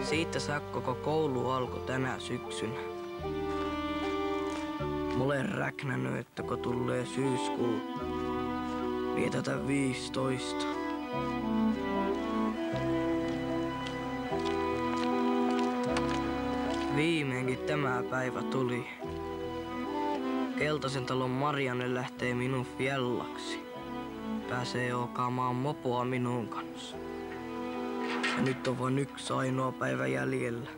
Siitä saakka koko koulu alkoi tänä syksynä. Mä olen räknännyt, että kun tulee syyskuu, vietetään 15. Viimeinkin tämä päivä tuli. Keltaisen talon Marianne lähtee minun fjellaksi. Pääsee ookaamaan mopoa minun kanssa. Ja nyt on vain yksi ainoa päivä jäljellä.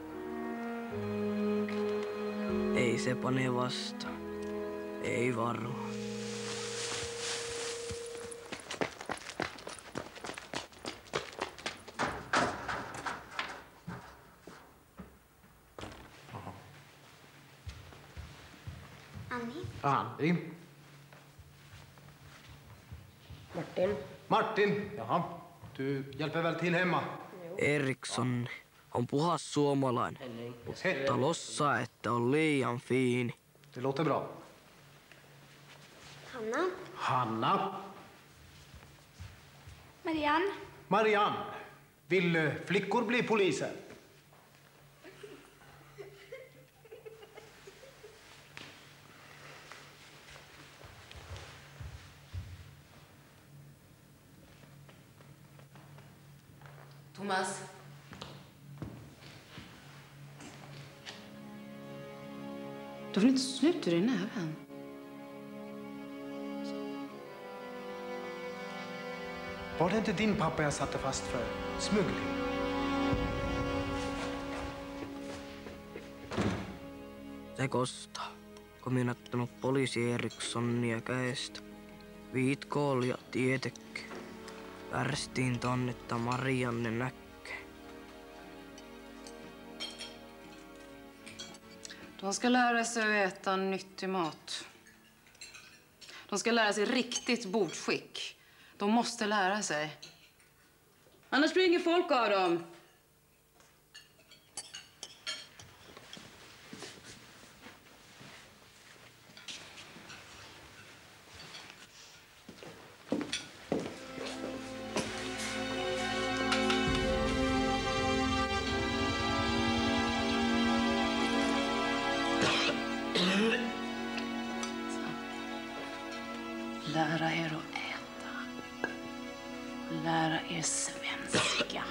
Ei se pane vasta. Ei varmaan. Anni. Anni. Martin. Martin, jaha. Du hjälper väl till hemma? Eriksson on puhas suomalainen, mutta lossaa, että on liian fiini. Det låter bra. Hanna. Hanna. Marianne. Marianne. Vill flickor bli poliser? Thomas. Du får inte snuta dig i näven. Var det inte din pappa jag satte fast för smuggling? Se kostaa, kun minä ottanut poliisi Erikssonia käestä. Viit koolia tietekki. Värstiin tonnetta Marianne näkee. De ska lära sig att äta nyttig mat. De ska lära sig riktigt bordskick. De måste lära sig. Annars springer folk av dem. Lära er att äta. Lära er svenska.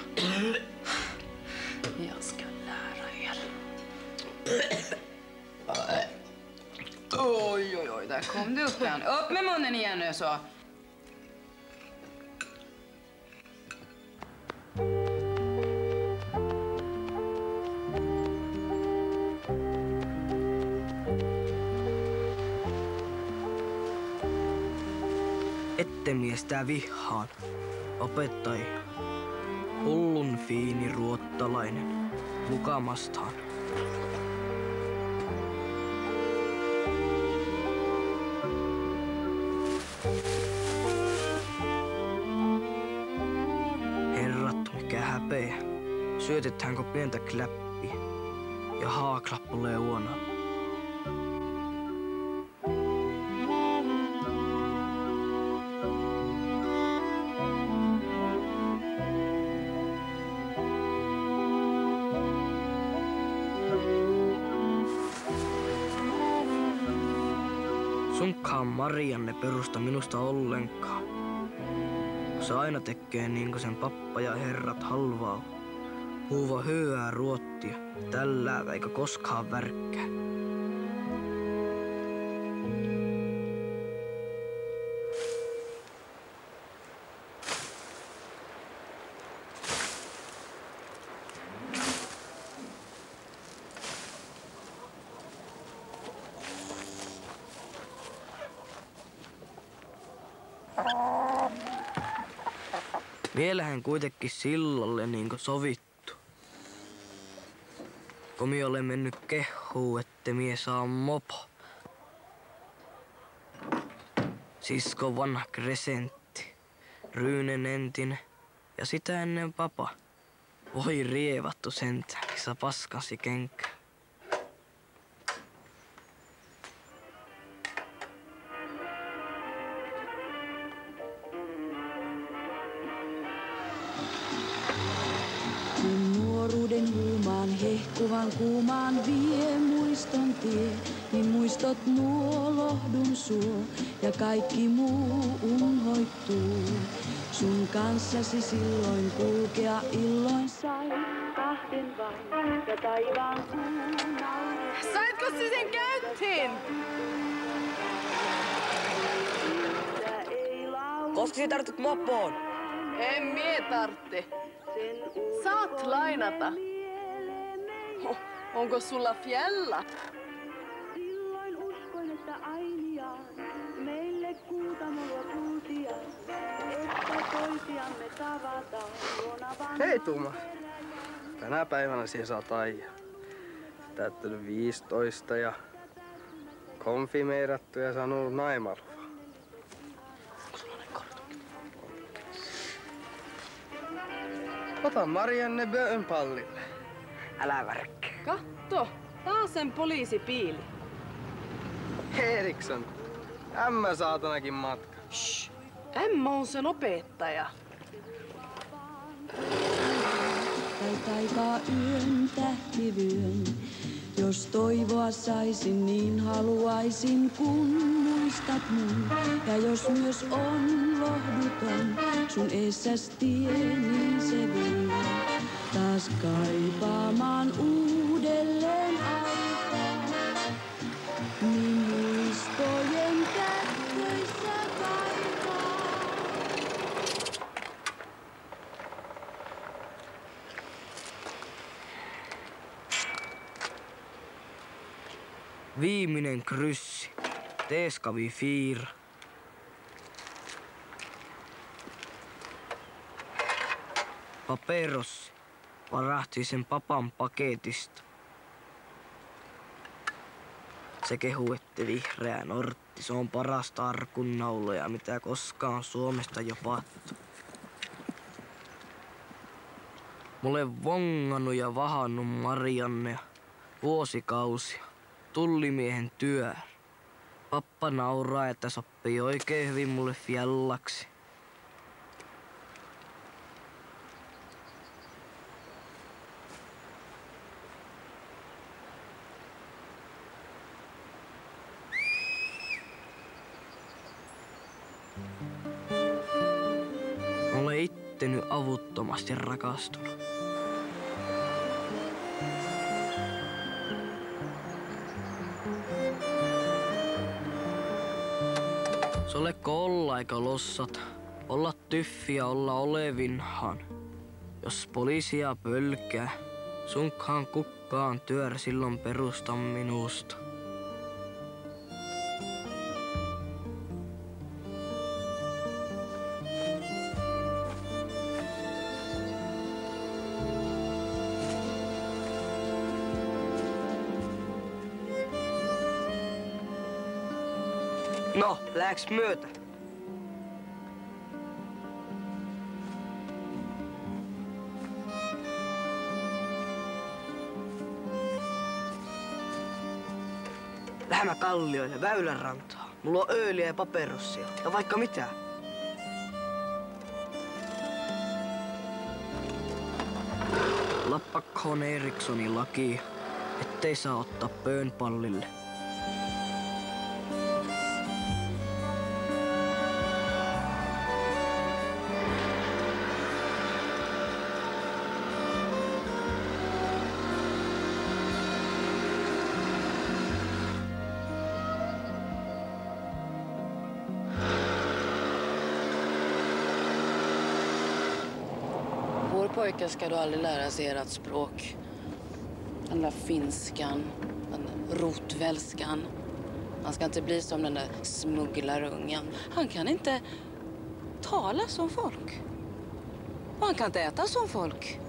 Jag ska lära er. Oj, oj, oj. Där kom det upp igen. Upp med munnen igen nu så. Ette miestä vihaan. Opettaja. Hullun fiini ruottalainen. Mukamastaan. Herrat, mikä häpeä. Syötetäänkö pientä kläppiä? Ja haaklappulee uonaan. Sunkaan Marianne perusta minusta ollenkaan. Se aina tekee niin kuin sen pappa ja herrat halvaa. Huuva höää ruottia, tällää eikä koskaan värkkää. Vielähän kuitenkin sillalle niin kuin sovittu. Kun mie olen mennyt kehuu, ette mie saa mopo. Sisko vanha kresentti, Ryynen entinen ja sitä ennen papa. Voi rievattu sentään, missä paskansi kenkä. Kun nuoruuden julma taivaan kuumaan vie muiston tie, niin muistot nuo lohdun suo ja kaikki muu unhoittuu. Sun kanssasi silloin kulkea illoin sain kahden vain ja taivaan kuun nauris. Saitko sä sen käyntiin? Koska sä tartut mopoon? En mie tartte. Saat lainata. Onko sulla fjälla? Silloin uskoin, että ainiaan meille kuutamolla kuultiin, että toisiamme tavataan luonavan. Hei Tuuma. Tänä päivänä siellä saat aijaa. Täyttänyt 15 ja konfirmeerattu ja saanut naimaluva. Onko sulla ne kortukki? Ota Marianne Böön pallille. Älä värkkä. Katto, taas sen poliisipiili. Eriksson. Ämmä saatanakin matka. Shh. Emma on sen opettaja. Tai taikaa yön tähtivyön. Jos toivoa saisin, niin haluaisin, kun muistat mun. Ja jos myös on lohduton, sun eessäs tie, niin se vie. Taas kaipaamaan uudelleen aikaa, niin muistojen kätköissä kaipaa. Viimeinen kryssi. Teeskavi fiir. Paperossi. Varahti sen papan paketista. Se kehuitti vihreä nortti. Se on parasta arkunnauloja, mitä koskaan Suomesta jo pattu. Mulle vongannut ja vahannut Marianne vuosikausia. Tullimiehen työ. Pappa nauraa, että sopii oikein hyvin mulle fjallaksi. Olen itteny avuttomasti rakastunut. Se olekko olla eikä lossata. Olla tyffiä, olla olevinhan. Jos poliisia pölkää, sunkaan kukkaan työr silloin perusta minusta. No, läks myötä? Lähmä kallioille, väylän rantaa. Mulla on öljyä ja paperossia ja vaikka mitä. Lappakkoon Erikssonin laki, ettei saa ottaa pöön pallille. Vår pojke ska då aldrig lära sig ert språk. Den där finskan, den rotvälskan. Han ska inte bli som den där smugglarungen. Han kan inte tala som folk. Och han kan inte äta som folk.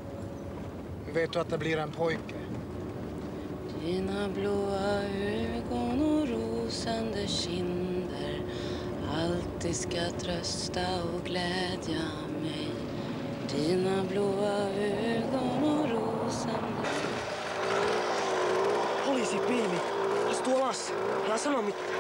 Vet du att det blir en pojke? Dina blåa ögon och rosande kinder alltid ska trösta och glädja mig. Dina blåa ögon och rosande... Poliisipiili, astu alas. Älä sano mitään.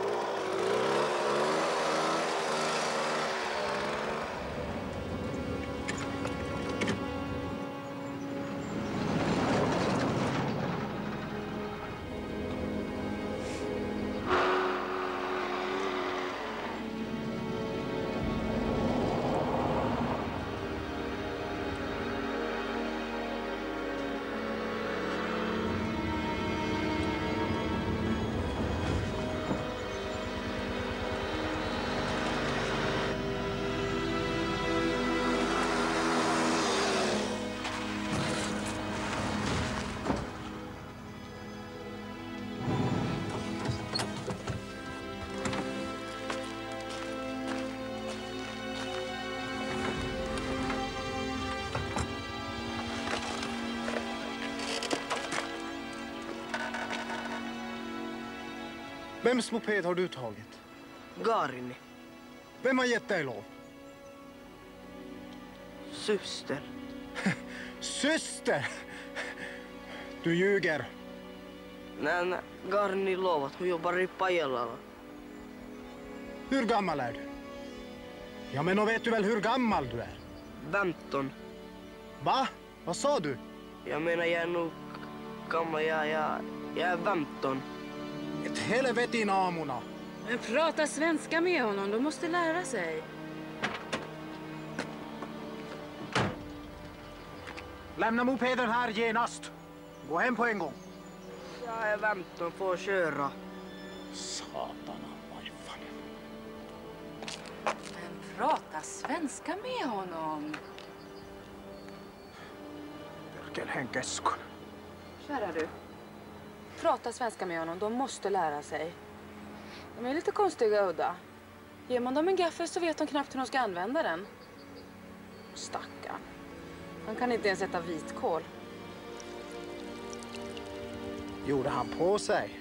Vems moped har du tagit? Garini. Vem har gett dig lov? Syster. Syster! Du ljuger. Nej, Garini lovat. Hon jobbar i Pajalalla. Hur gammal är du? Ja, men då vet du väl hur gammal du är? 15. Va? Vad sa du? Jag menar, jag är nog gammal. Jag är 15. Ett helvetin aamuna. Men prata svenska med honom, de måste lära sig. Lämna mopeden här genast. Gå hem på en gång. Jag är 15, får köra. Satana, vaifan. Men prata svenska med honom. Perkeleen keskon. Kära du. Prata svenska med honom, de måste lära sig. De är lite konstiga och udda. Ger man dem en gaffel så vet de knappt hur de ska använda den. Stackarn. Han kan inte ens äta vitkål. Gjorde han på sig?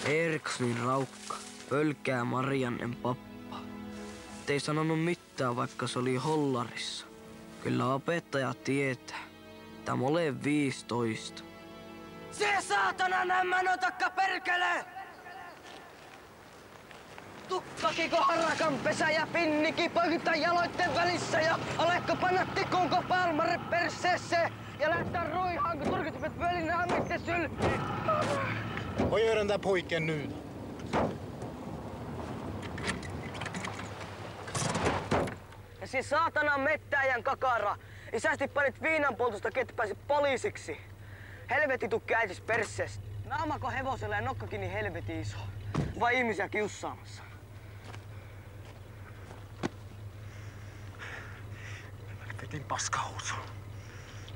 Erikssonin Raukka pölkää Mariannen pappa. Ei sanonut mitään, vaikka se oli hollarissa. Kyllä opettaja tietää. Tää mole 15. Se saatana nämmänotakka perkele! Tukkakiko harakan pesä ja pinniki poikittaa jaloitten välissä ja alekko panna tikunko palmare perseessä ja lähtää roihaan kun turkitupet välinä hammitte sylkiin. Vad gör den där pojken nu då? Ja siis saatanan mettäjän kakara. Isästi panit viinanpoltosta, kettä pääsi poliisiksi. Helvetti tukki äitis perseestä. Naamako hevosella ja nokkakin niin helvetin iso. Vai ihmisiä kiussaamassa? Helvetin paskahousu.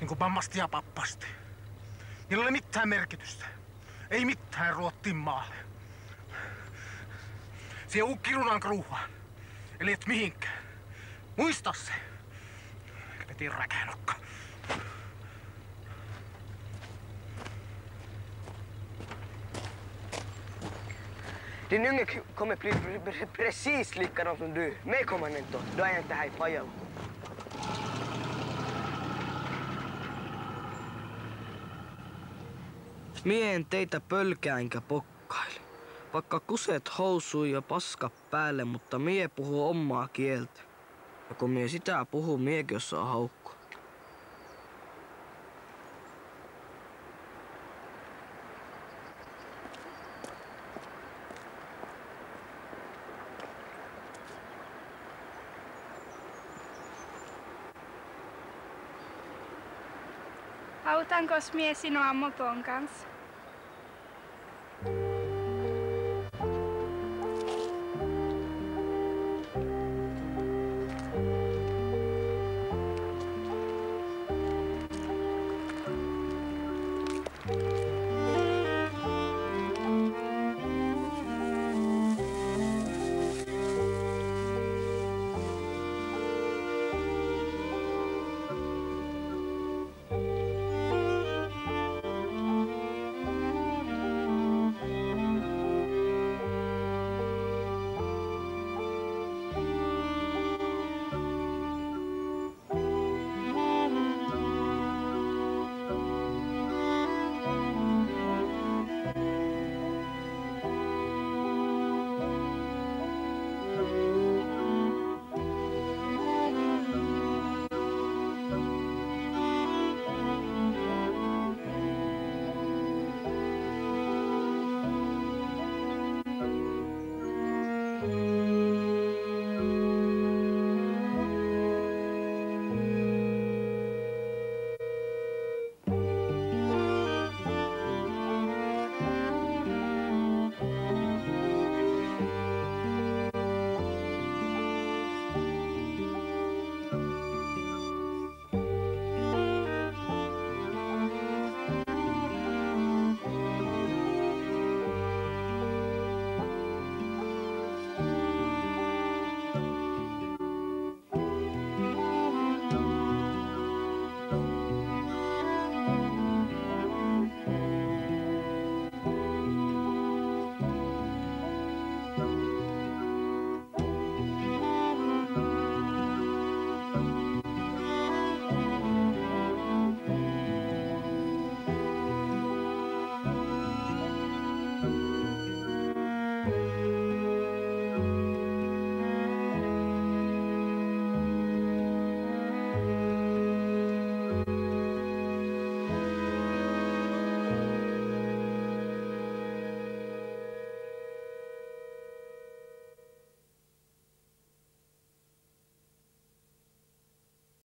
Niin kuin mammasti ja pappasti. Niillä ei ole mitään merkitystä. Ei mitään Ruottin maalle. Se on Kirunan kruuhaan. Eli et mihinkään. Muista se. Helvetin räkänokka. Din unge kommer bli precis likadan som du. Mig kommer han inte åt. Då är jag inte här i Pajala. Mie en teitä pölkää enkä pokkaile. Vaikka kuset housui ja paska päälle, mutta mie puhuu omaa kieltä. Ja kun mie sitä puhuu, miekin osaa haukkua. Autankos mie sinua mopon kanssa?